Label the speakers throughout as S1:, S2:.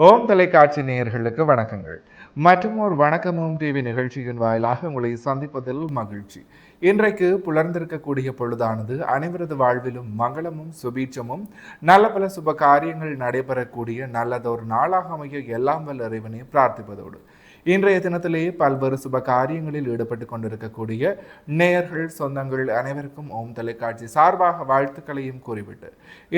S1: ஓம் தொலைக்காட்சி நேயர்களுக்கு வணக்கங்கள். மற்றும் ஒரு வணக்கமும் டிவி நிகழ்ச்சியின் வாயிலாக உங்களை சந்திப்பதில் மகிழ்ச்சி. இன்றைக்கு புலர்ந்திருக்கக்கூடிய பொழுதானது அனைவரது வாழ்விலும் மங்களமும் சுபீட்சமும் நல்ல பல சுப காரியங்கள் நடைபெறக்கூடிய நல்லதொரு நாளாக அமைய எல்லாம் வல்ல இறைவனை பிரார்த்திப்பதோடு இன்றைய தினத்திலேயே பல்வேறு சுப காரியங்களில் ஈடுபட்டு கொண்டிருக்கக்கூடிய நேயர்கள் சொந்தங்கள் அனைவருக்கும் ஓம் தொலைக்காட்சி சார்பாக வாழ்த்துக்களையும் கூறிவிட்டு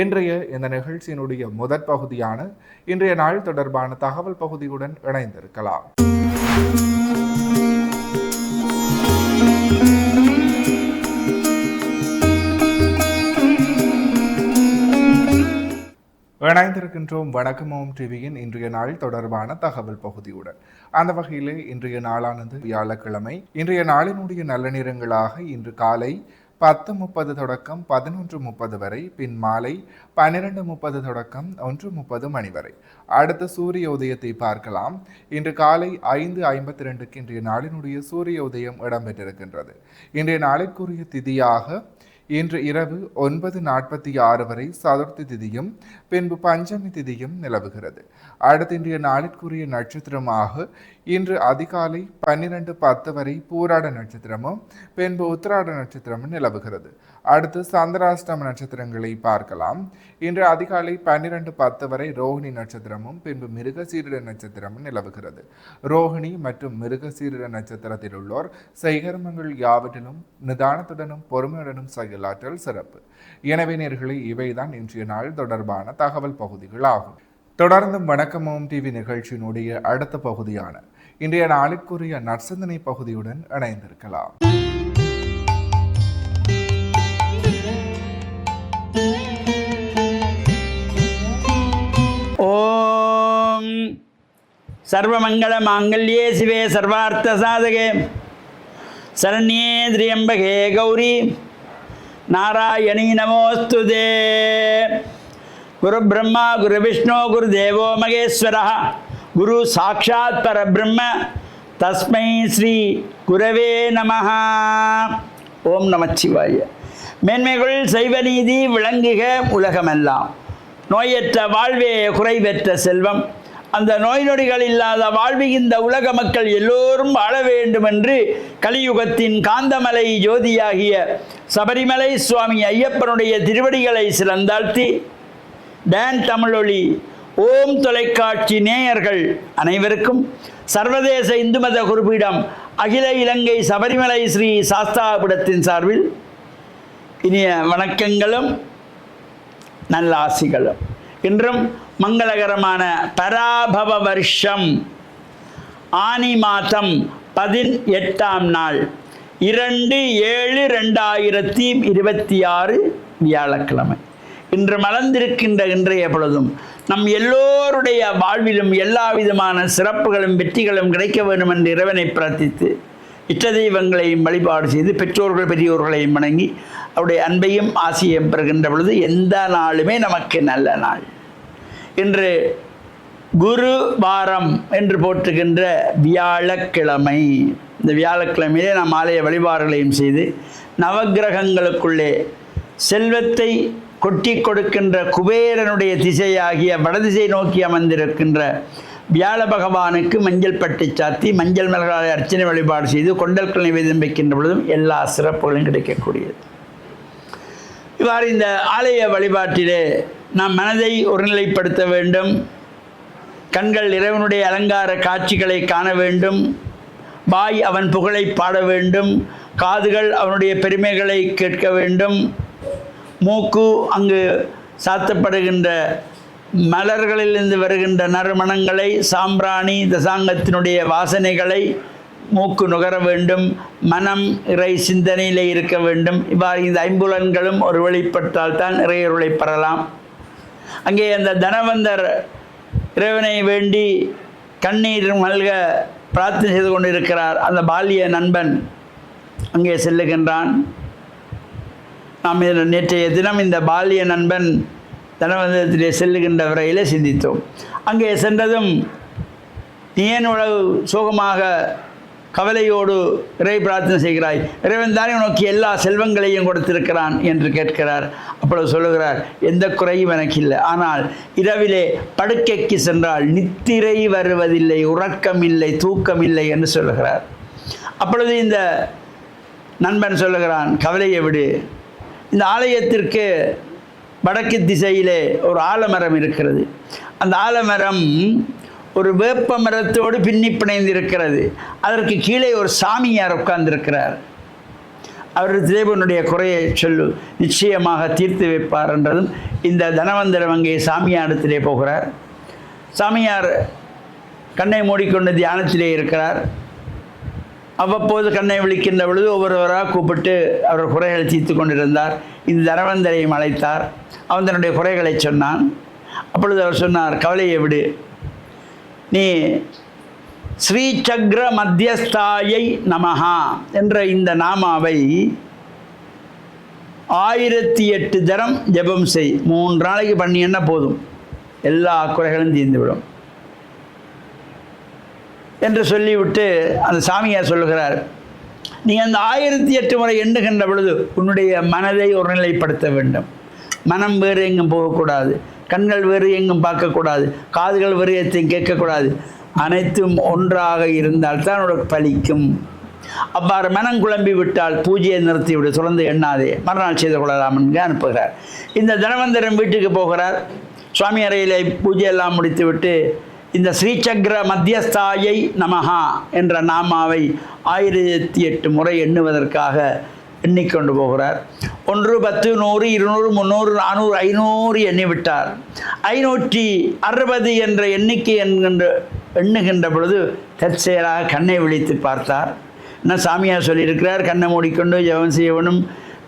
S1: இன்றைய இந்த நிகழ்ச்சியினுடைய முதற் பகுதியான இன்றைய நாள் தொடர்பான தகவல் பகுதியுடன் இணைந்திருக்கலாம். இணைந்திருக்கின்றோம் வணக்கமோம் டிவியின் இன்றைய நாள் தொடர்பான தகவல் பகுதியுடன். அந்த வகையில் இன்றைய நாளானது வியாழக்கிழமை. இன்றைய நாளினுடைய நல்ல நேரங்களாக இன்று காலை 10:30 தொடக்கம் 11:30 வரை, பின் மாலை 12:30 தொடக்கம் 1:30 மணி வரை. அடுத்த சூரிய உதயத்தை பார்க்கலாம். இன்று காலை 5:52 இன்றைய நாளினுடைய சூரிய உதயம் இடம்பெற்றிருக்கின்றது. இன்றைய நாளிற்குரிய திதியாக இன்று இரவு 9:46 வரை சதுர்த்தி திதியும் பின்பு பஞ்சமி திதியும் நிலவுகிறது. அடுத்த இன்றைய நாளிற்குரிய நட்சத்திரமாக இன்று அதிகாலை 12:10 வரை பூராட நட்சத்திரமும் பின்பு உத்திராட நட்சத்திரமும் நிலவுகிறது. அடுத்து சந்திராஷ்டம நட்சத்திரங்களை பார்க்கலாம். இன்று அதிகாலை 12:10 வரை ரோஹிணி நட்சத்திரமும் பின்பு மிருகசீரிட நட்சத்திரமும் நிலவுகிறது. ரோஹிணி மற்றும் மிருகசீரிட நட்சத்திரத்தில் உள்ளோர் செய்கர்மங்கள் யாவற்றிலும் நிதானத்துடனும் பொறுமையுடனும் செயலாற்றல் சிறப்பு. எனவே நேயர்களே, இவைதான் இன்றைய நாள் தொடர்பான தகவல் பகுதிகள் ஆகும். தொடர்ந்தும் வணக்கமோம் டிவி நிகழ்ச்சியினுடைய அடுத்த பகுதியான இன்றைய நாளுக்குரிய நற்சிந்தனை பகுதியுடன் இணைந்திருக்கலாம்.
S2: ஓம் சர்வமங்கள மாங்கல்யே சிவே சர்வார்த்த சாதகே சரண்யே திரியம்பகே கௌரி நாராயணி நமோஸ்துதே. குரு பிரம்மா குரு விஷ்ணு குரு தேவோ மகேஸ்வரः குரு சாட்சாத் பரபிரம்ம தஸ்மை ஸ்ரீ குரவே நமஹ. ஓம் நமச்சிவாய. மேன்மைகள் செய்வநீதி விளங்குக உலகமெல்லாம். நோயற்ற வாழ்வே குறைவற்ற செல்வம். அந்த நோய் நொடிகள் இல்லாத வாழ்வு இந்த உலக மக்கள் எல்லோரும் வாழ வேண்டும் என்று கலியுகத்தின் காந்தமலை ஜோதியாகிய சபரிமலை சுவாமி ஐயப்பனுடைய திருவடிகளை சிறந்தாழ்த்தி டான் தமிழொலி ஓம் தொலைக்காட்சி நேயர்கள் அனைவருக்கும் சர்வதேச இந்து மத குறிப்பீடம் அகில இலங்கை சபரிமலை ஸ்ரீ சாஸ்தாபுடத்தின் சார்பில் இனிய வணக்கங்களும் நல்ல ஆசிகளும். இன்றும் மங்களகரமான பராபவ வருஷம் ஆனி மாதம் 18ஆம் நாள் 2/7/2026 வியாழக்கிழமை. இன்று மலர்ந்திருக்கின்ற இன்றைய பொழுதும் நம் எல்லோருடைய வாழ்விலும் எல்லா விதமான சிறப்புகளும் வெற்றிகளும் கிடைக்க வேண்டும் என்று இறைவனை பிரார்த்தித்து இஷ்ட தெய்வங்களையும் வழிபாடு செய்து பெற்றோர்கள் பெரியோர்களையும் வணங்கி அவருடைய அன்பையும் ஆசையும் பெறுகின்ற பொழுது எந்த நாளுமே நமக்கு நல்ல நாள். இன்று குரு வாரம் என்று போற்றுகின்ற வியாழக்கிழமை. இந்த வியாழக்கிழமையிலே நாம் ஆலய வழிபாடுகளையும் செய்து நவக்கிரகங்களுக்குள்ளே செல்வத்தை கொட்டி கொடுக்கின்ற குபேரனுடைய திசையாகிய வடதிசை நோக்கி அமர்ந்திருக்கின்ற வியாழ பகவானுக்கு மஞ்சள் பட்டு சாத்தி மஞ்சள் மலர்களை அர்ச்சனை வழிபாடு செய்து கொண்டல்கள் நிவேதம் வைக்கின்ற பொழுதும் எல்லா சிறப்புகளும் கிடைக்கக்கூடியது. இவ்வாறு இந்த ஆலய வழிபாட்டிலே நாம் மனதை ஒருநிலைப்படுத்த வேண்டும். கண்கள் இறைவனுடைய அலங்கார காட்சிகளை காண வேண்டும். வாய் அவன் புகழை பாட வேண்டும். காதுகள் அவனுடைய பெருமைகளை கேட்க வேண்டும். மூக்கு அங்கு சாத்தப்படுகின்ற மலர்களிலிருந்து வருகின்ற நறுமணங்களை, சாம்பிராணி தசாங்கத்தினுடைய வாசனைகளை மூக்கு நுகர வேண்டும். மனம் இறை சிந்தனையிலே இருக்க வேண்டும். இவ்வாறு இந்த ஐம்புலன்களும் ஒரு வெளிப்பட்டால் தான் இறையருளை பெறலாம். அங்கே அந்த தனவந்தர் இறைவனை வேண்டி கண்ணீர் மல்க பிரார்த்தனை செய்து கொண்டிருக்கிறார். அந்த பால்ய நண்பன் அங்கே செல்லுகின்றான். நாம் நேற்றைய தினம் இந்த பால்ய நண்பன் தனவந்தத்திலே செல்லுகின்ற வரையிலே சிந்தித்தோம். அங்கே சென்றதும் நீ ஏன் உலகு சோகமாக கவலையோடு இறை பிரார்த்தனை செய்கிறாய், இறைவன் தானே உனக்கு எல்லா செல்வங்களையும் கொடுத்திருக்கிறான் என்று கேட்கிறார். அப்பொழுது சொல்லுகிறார், எந்த குறையும் எனக்கு இல்லை, ஆனால் இரவிலே படுக்கைக்கு சென்றால் நித்திரை வருவதில்லை, உறக்கம் இல்லை, தூக்கம் இல்லை என்று சொல்லுகிறார். அப்பொழுது இந்த நண்பன் சொல்லுகிறான், கவலையை விடு, இந்த ஆலயத்திற்கு வடக்கு திசையிலே ஒரு ஆலமரம் இருக்கிறது. அந்த ஆலமரம் ஒரு வேப்ப மரத்தோடு பின்னி பிணைந்திருக்கிறது. அதற்கு கீழே ஒரு சாமியார் உட்கார்ந்திருக்கிறார். அவர் தேவனுடைய குறையை சொல்லு, நிச்சயமாக தீர்த்து வைப்பார் என்றதும் இந்த தனவந்தரம் அங்கே சாமியாரிடத்திலே போகிறார். சாமியார் கண்ணை மூடிக்கொண்டு தியானத்திலே இருக்கிறார். அவ்வப்போது கண்ணை விழிக்கின்ற பொழுது ஒவ்வொருவராக கூப்பிட்டு அவர் குறைகளை தீர்த்து கொண்டிருந்தார். இந்த தனவந்தரையும் அழைத்தார். அவன் தன்னுடைய குறைகளை சொன்னான். அப்பொழுது அவர் சொன்னார், கவலையை விடு, நீ ஸ்ரீசக்ர மத்தியஸ்தாயை நமஹா என்ற இந்த நாமாவை 1008 தரம் ஜெபம் செய். 3 நாளைக்கு பண்ணினா போதும், எல்லா குறைகளும் தீர்ந்துவிடும் என்று சொல்லிவிட்டு அந்த சாமியார் சொல்லுகிறார், நீ அந்த 1008 முறை எண்ணுகின்ற பொழுது உன்னுடைய மனதை ஒருநிலைப்படுத்த வேண்டும். மனம் வேறு எங்கும் போகக்கூடாது, கண்கள் வேறு எங்கும் பார்க்கக்கூடாது, காதுகள் வேறு எத்தையும் கேட்கக்கூடாது. அனைத்தும் ஒன்றாக இருந்தால் தான் உனக்கு பலிக்கும். அவ்வாறு மனம் குழம்பி விட்டால் பூஜையை நிறுத்திவிடு, தொடர்ந்து எண்ணாதே, மறுநாள் செய்து கொள்ளலாம் என்று அனுப்புகிறார். இந்த தனவந்தரன் வீட்டுக்கு போகிறார். சுவாமி அறையிலே பூஜையெல்லாம் முடித்துவிட்டு இந்த ஸ்ரீசக்ர மத்தியஸ்தாயை நமஹா என்ற நாமாவை 1008 முறை எண்ணுவதற்காக எண்ணிக்கொண்டு போகிறார். 1, 10, 100, 200, 300, 400, 500 எண்ணிவிட்டார். 560 என்ற எண்ணிக்கை எண்ணுகின்ற பொழுது தற்செயலாக கண்ணை விழித்து பார்த்தார். என்ன சாமியார் சொல்லியிருக்கிறார், கண்ணை மூடிக்கொண்டு ஜெபம் செய்யவனும்,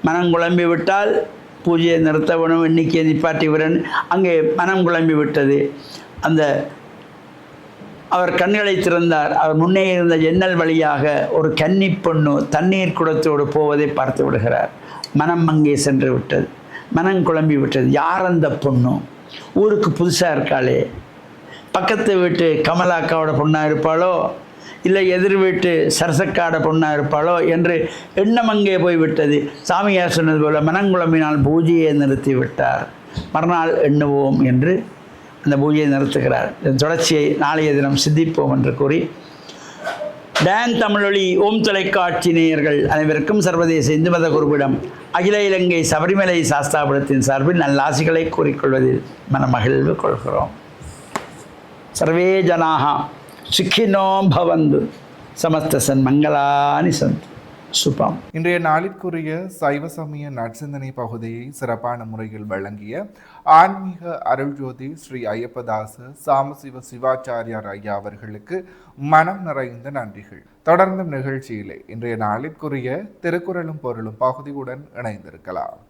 S2: மனம் குழம்பி விட்டால் பூஜையை நிறுத்தவனும், எண்ணிக்கையை நிப்பாட்டி விரன். அங்கே மனம் குழம்பி விட்டது. அவர் கண்களை திறந்தார். அவர் முன்னே இருந்த ஜன்னல் வழியாக ஒரு கன்னி பொண்ணு தண்ணீர் குடத்தோடு போவதை பார்த்து விடுகிறார். மனம் அங்கே சென்று விட்டது, மனம் குழம்பி விட்டது. யார் அந்த பொண்ணு? ஊருக்கு புதுசாக இருக்காளே, பக்கத்து வீட்டு கமலாக்காவோட பொண்ணாக இருப்பாளோ, இல்லை எதிர் வீட்டு சரசக்காட பொண்ணாக இருப்பாளோ என்று எண்ணம் அங்கே போய்விட்டது. சாமியார் சொன்னது போல மனங்குழம்பினால் பூஜையை நிறுத்தி விட்டார். மறுநாள் எண்ணுவோம் என்று அந்த பூஜையை நிறுத்துகிறார். இதன் தொடர்ச்சியை நாளைய தினம் சிந்திப்போம் என்று கூறி, டான் தமிழொலி ஓம் தொலைக்காட்சி நேயர்கள் அனைவருக்கும் சர்வதேச இந்து மத குருவிடம் அகில இலங்கை சபரிமலை சாஸ்தாபுரத்தின் சார்பில் நல்லாசிகளை கூறிக்கொள்வதில் மனமகிழ்வு கொள்கிறோம். சர்வே ஜனாக சுக்கினோ பவந்து, சமஸ்த சன்மங்களானி சந்து. சுபம்.
S1: இன்றைய நாளிற்குரிய சைவ சமய நற்சிந்தனை பகுதியை சிறப்பான முறையில் வழங்கிய ஆன்மீக அருள்ஜோதி ஸ்ரீ ஐயப்பதாச சாமசிவ சிவாச்சாரியார் ஐயா அவர்களுக்கு மனம் நிறைந்த நன்றிகள். தொடர்ந்தும் நிகழ்ச்சியிலே இன்றைய நாளிற்குரிய திருக்குறளும் பொருளும் பகுதியுடன் இணைந்திருக்கலாம்.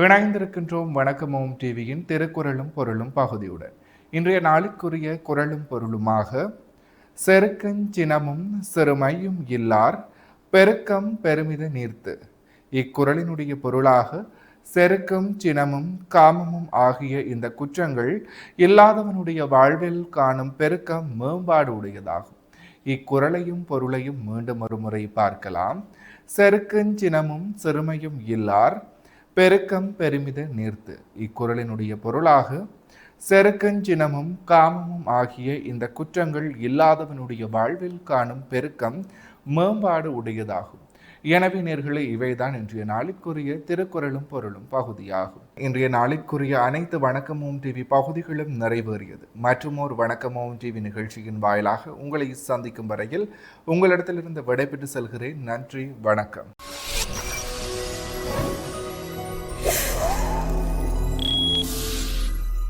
S1: இணைந்திருக்கின்றோம் வணக்கம் ஓம் டிவியின் திருக்குறளும் பொருளும் பகுதியுடன். இன்றைய நாளுக்குரிய குறளும் பொருளுமாக, செருக்கஞ்சினமும் சிறுமையும் இல்லார் பெருக்கம் பெருமித நீர்த்து. இக்குறளினுடைய பொருளாக, செருக்கும் சினமும் காமமும் ஆகிய இந்த குற்றங்கள் இல்லாதவனுடைய வாழ்வில் காணும் பெருக்கம் மேம்பாடு உடையதாகும். இக்குறளையும் பொருளையும் மீண்டும் ஒரு முறை பார்க்கலாம். செருக்கஞ்சினமும் சிறுமையும் இல்லார் பெருக்கம் பெருமித நீர்த்து. இக்குறளினுடைய பொருளாக, செருக்கஞ்சினமும் காமமும் ஆகிய இந்த குற்றங்கள் இல்லாதவனுடைய வாழ்வில் காணும் பெருக்கம் மேம்பாடு உடையதாகும். எனவே நேர்களே, இவைதான் இன்றைய நாளிற்குரிய திருக்குறளும் பொருளும் பகுதியாகும். இன்றைய நாளிற்குரிய அனைத்து வணக்கமோம் டிவி பகுதிகளும் நிறைவேறியது. மற்றும் ஒரு வணக்கமோம் டிவி நிகழ்ச்சியின் வாயிலாக உங்களை சந்திக்கும் வரையில் உங்களிடத்திலிருந்து விடைபெற்று செல்கிறேன். நன்றி, வணக்கம்.